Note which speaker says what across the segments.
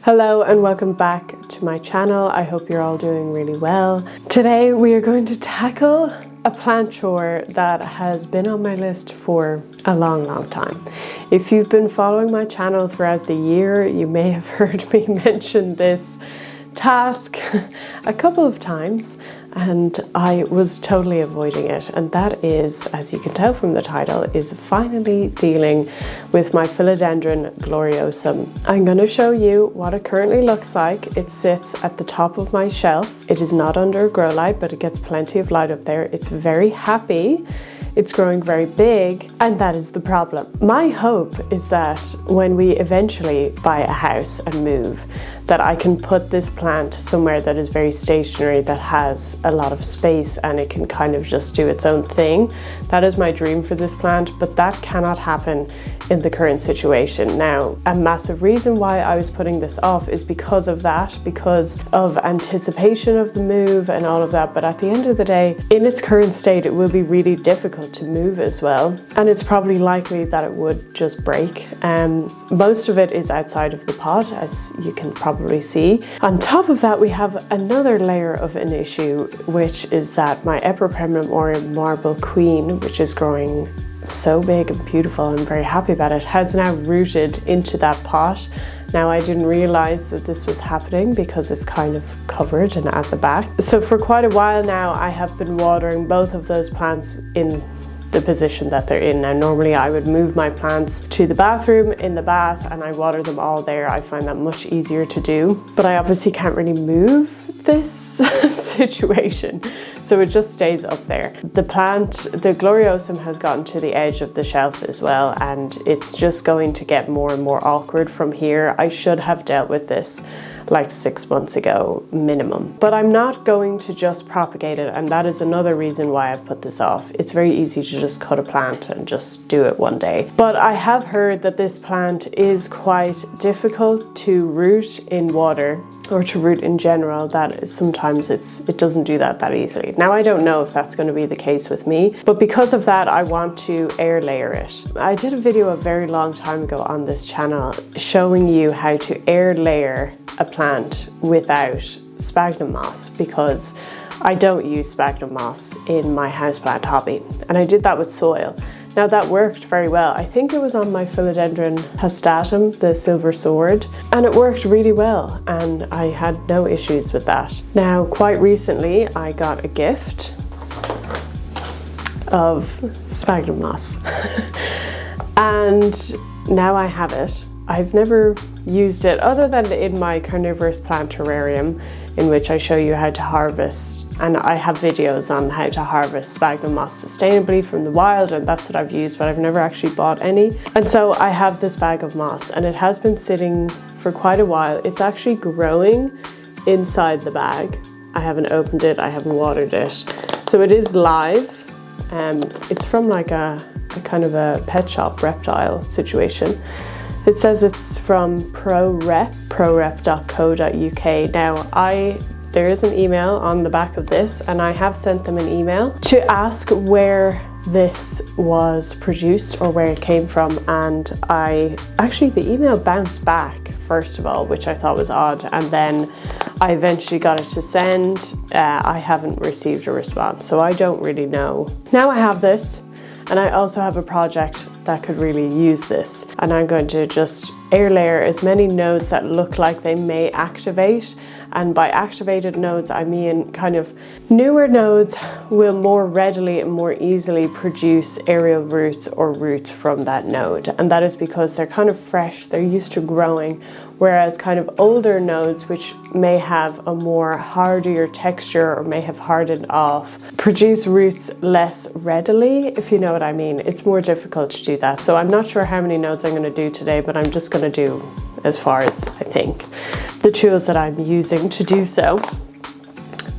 Speaker 1: Hello and welcome back to my channel. I hope you're all doing really well. Today we are going to tackle a plant chore that has been on my list for a long time. If you've been following my channel throughout the year, you may have heard me mention this task a couple of times and I was totally avoiding it, and that is, as you can tell from the title, is finally dealing with my Philodendron gloriosum. I'm going to show you what it currently looks like. It sits at the top of my shelf. It is not under a grow light, but it gets plenty of light up there. It's very happy. It's growing very big, and that is the problem. My hope is that when we eventually buy a house and move, that I can put this plant somewhere that is very stationary, that has a lot of space, and it can kind of just do its own thing. That is my dream for this plant, but that cannot happen in the current situation. Now, a massive reason why I was putting this off is because of that, because of anticipation of the move and all of that. But at the end of the day, in its current state, it will be really difficult to move as well. And it's probably likely that it would just break. Most of it is outside of the pot, as you can probably see. On top of that, we have another layer of an issue, which is that my Epidemicsound marble queen, which is growing so big and beautiful, I'm very happy about it, has now rooted into that pot. Now, I didn't realize that this was happening because it's kind of covered and at the back. So for quite a while now, I have been watering both of those plants in the position that they're in. Now, normally I would move my plants to the bathroom in the bath and I water them all there. I find that much easier to do, but I obviously can't really move this situation, so it just stays up there. The plant, the gloriosum, has gotten to the edge of the shelf as well, and it's just going to get more and more awkward from here. I should have dealt with this like 6 months ago minimum, but I'm not going to just propagate it, and that is another reason why I've put this off. It's very easy to just cut a plant and just do it one day, but I have heard that this plant is quite difficult to root in water, or to root in general, that sometimes it doesn't do that easily. Now, I don't know if that's going to be the case with me, but because of that, I want to air layer it. I did a video a very long time ago on this channel showing you how to air layer a plant without sphagnum moss, because I don't use sphagnum moss in my houseplant hobby, and I did that with soil. Now, that worked very well. I think it was on my Philodendron hastatum, the silver sword, and it worked really well, and I had no issues with that. Now, quite recently, I got a gift of sphagnum moss, and now I have it. I've never used it other than in my carnivorous plant terrarium, in which I show you how to harvest, and I have videos on how to harvest sphagnum moss sustainably from the wild, and that's what I've used, but I've never actually bought any. And so I have this bag of moss, and it has been sitting for quite a while. It's actually growing inside the bag. I haven't opened it, I haven't watered it. So it is live. It's from like a kind of a pet shop reptile situation. It says it's from prorep.co.uk. Now, there is an email on the back of this, and I have sent them an email to ask where this was produced or where it came from, and the email bounced back first of all, which I thought was odd, and then I eventually got it to send. I haven't received a response, so I don't really know. Now I have this, and I also have a project that could really use this, and I'm going to just air layer as many nodes that look like they may activate. And by activated nodes, I mean kind of newer nodes will more readily and more easily produce aerial roots or roots from that node. And that is because they're kind of fresh, they're used to growing, whereas kind of older nodes, which may have a more hardier texture or may have hardened off, produce roots less readily, if you know what I mean. It's more difficult to do that. So I'm not sure how many nodes I'm going to do today, but I'm just going to do as far as I think. The tools that I'm using to do so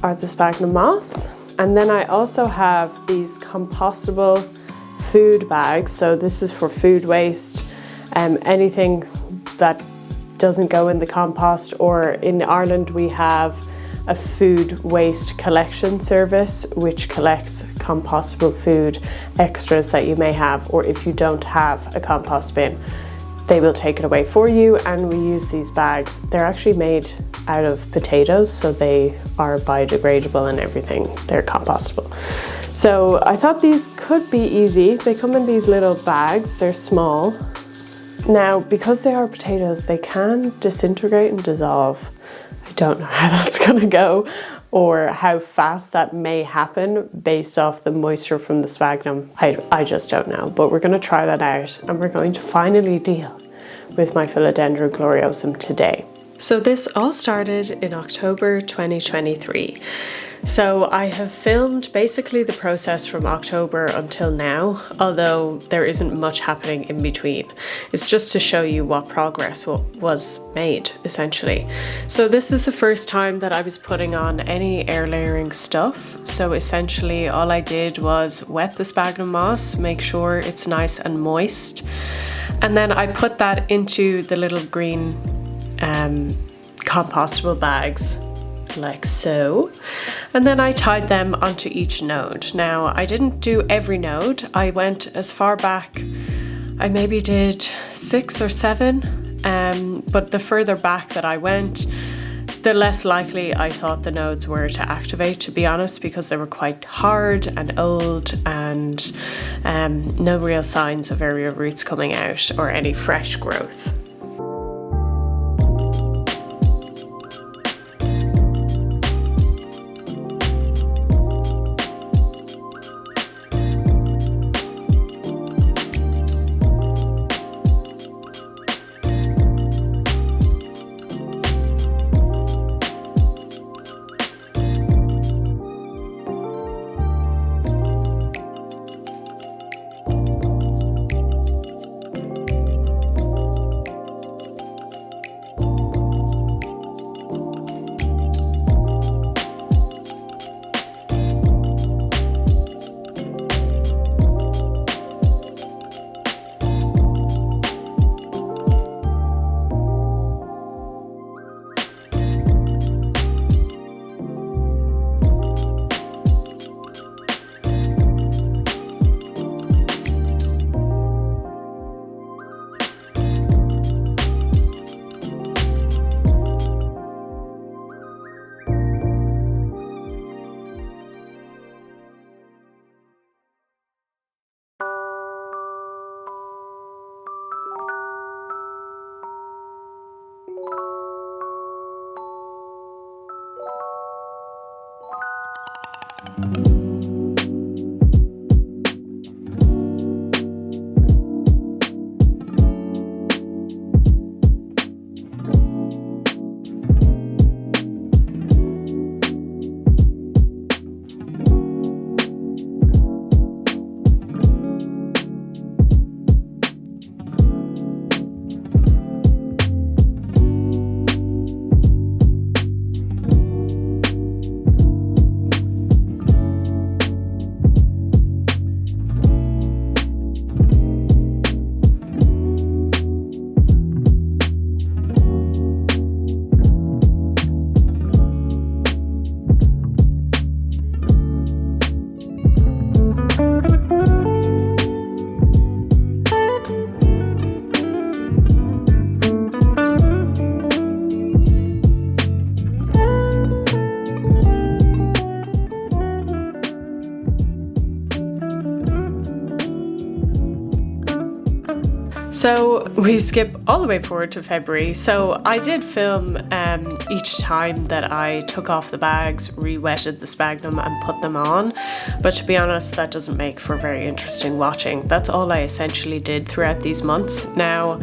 Speaker 1: are the sphagnum moss, and then I also have these compostable food bags. So this is for food waste, anything that doesn't go in the compost, or in Ireland we have a food waste collection service which collects compostable food extras that you may have, or if you don't have a compost bin, they will take it away for you, and we use these bags. They're actually made out of potatoes, so they are biodegradable and everything. They're compostable. So I thought these could be easy. They come in these little bags, they're small. Now, because they are potatoes, they can disintegrate and dissolve. I don't know how that's gonna go or how fast that may happen based off the moisture from the sphagnum. I just don't know, but we're gonna try that out, and we're going to finally deal with my Philodendron gloriosum today. So this all started in October 2023. So I have filmed basically the process from October until now, although there isn't much happening in between. It's just to show you what progress was made, essentially. So this is the first time that I was putting on any air layering stuff. So essentially all I did was wet the sphagnum moss, make sure it's nice and moist. And then I put that into the little green compostable bags, like so, and then I tied them onto each node. Now, I didn't do every node. I went as far back, I maybe did 6 or 7, but the further back that I went, the less likely I thought the nodes were to activate, to be honest, because they were quite hard and old, and no real signs of area roots coming out or any fresh growth. So we skip all the way forward to February. So I did film each time that I took off the bags, re-wetted the sphagnum and put them on. But to be honest, that doesn't make for very interesting watching. That's all I essentially did throughout these months. Now,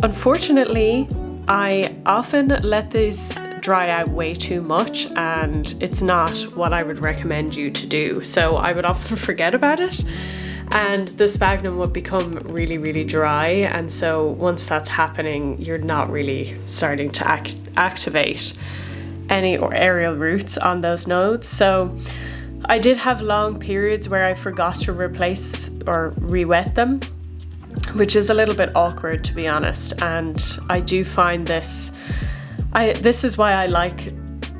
Speaker 1: unfortunately, I often let these dry out way too much, and it's not what I would recommend you to do. So I would often forget about it, and the sphagnum would become really, really dry. And so once that's happening, you're not really starting to activate any aerial roots on those nodes. So I did have long periods where I forgot to replace or re-wet them, which is a little bit awkward, to be honest. And I do find this is why I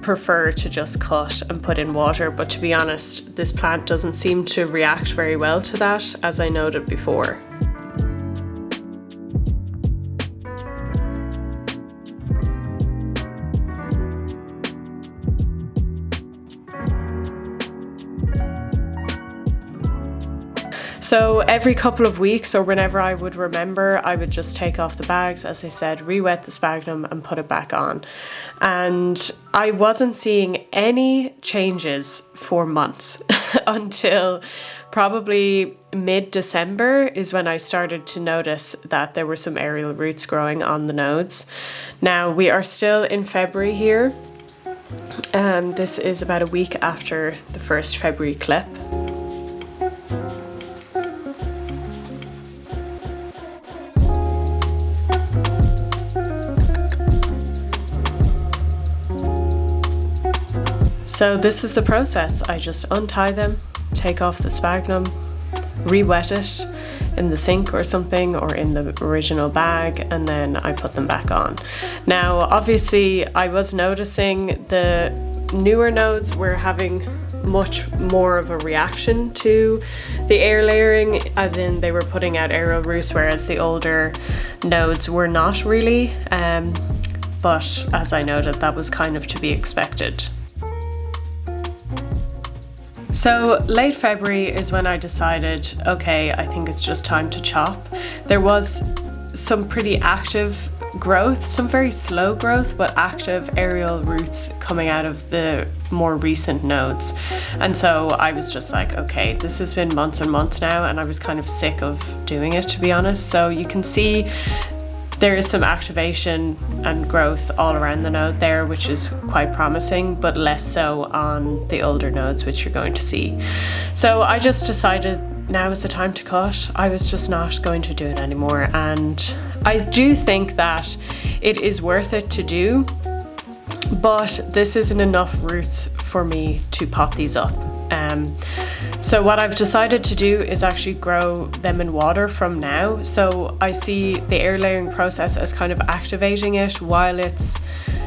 Speaker 1: prefer to just cut and put in water, but to be honest, this plant doesn't seem to react very well to that, as I noted before. So every couple of weeks, or whenever I would remember, I would just take off the bags, as I said, re-wet the sphagnum and put it back on. And I wasn't seeing any changes for months until probably mid-December is when I started to notice that there were some aerial roots growing on the nodes. Now we are still in February here. This is about a week after the first February clip. So this is the process. I just untie them, take off the sphagnum, re-wet it in the sink or something, or in the original bag, and then I put them back on. Now, obviously, I was noticing the newer nodes were having much more of a reaction to the air layering, as in they were putting out aerial roots, whereas the older nodes were not really. But as I noted, that was kind of to be expected. So late February is when I decided, okay, I think it's just time to chop. There was some pretty active growth, some very slow growth, but active aerial roots coming out of the more recent nodes. And so I was just like, okay, this has been months and months now, and I was kind of sick of doing it, to be honest. So you can see there is some activation and growth all around the node there, which is quite promising, but less so on the older nodes, which you're going to see. So I just decided now is the time to cut. I was just not going to do it anymore. And I do think that it is worth it to do, but this isn't enough roots for me to pot these up. So what I've decided to do is actually grow them in water from now. So I see the air layering process as kind of activating it while it's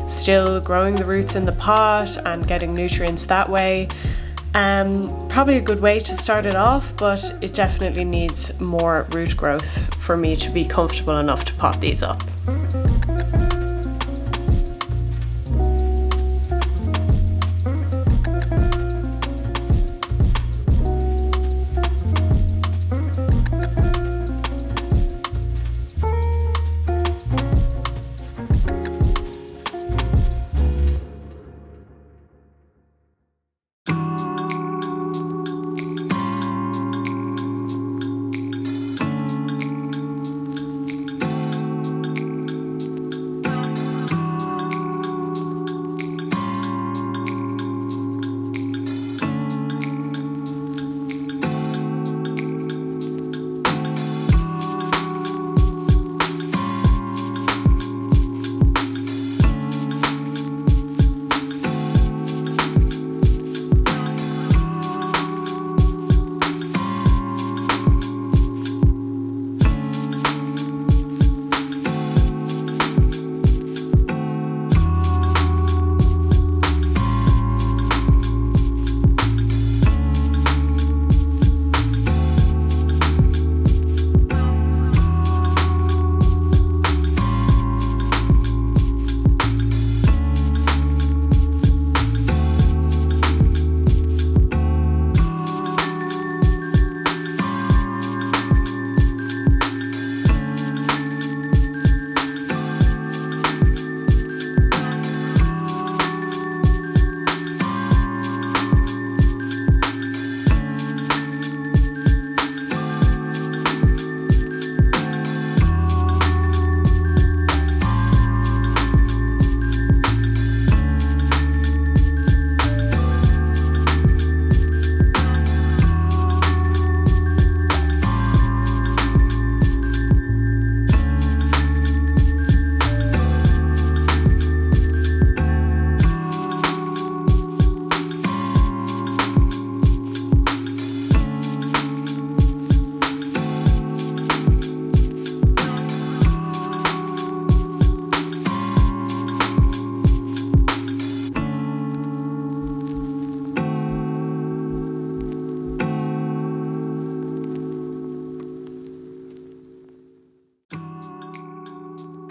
Speaker 1: still growing the roots in the pot and getting nutrients that way. Probably a good way to start it off, but it definitely needs more root growth for me to be comfortable enough to pot these up.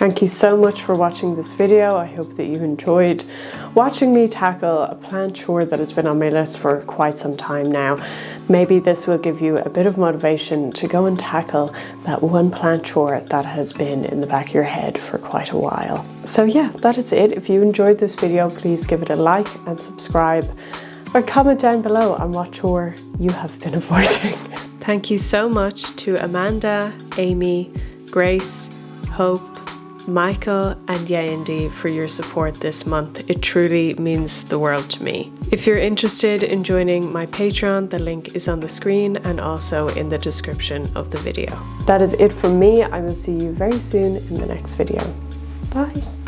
Speaker 1: Thank you so much for watching this video. I hope that you enjoyed watching me tackle a plant chore that has been on my list for quite some time now. Maybe this will give you a bit of motivation to go and tackle that one plant chore that has been in the back of your head for quite a while. So yeah, that is it. If you enjoyed this video, please give it a like and subscribe, or comment down below on what chore you have been avoiding. Thank you so much to Amanda, Amy, Grace, Hope, Michael and Yendi for your support this month. It truly means the world to me. If you're interested in joining my Patreon, the link is on the screen and also in the description of the video. That is it from me. I will see you very soon in the next video. Bye.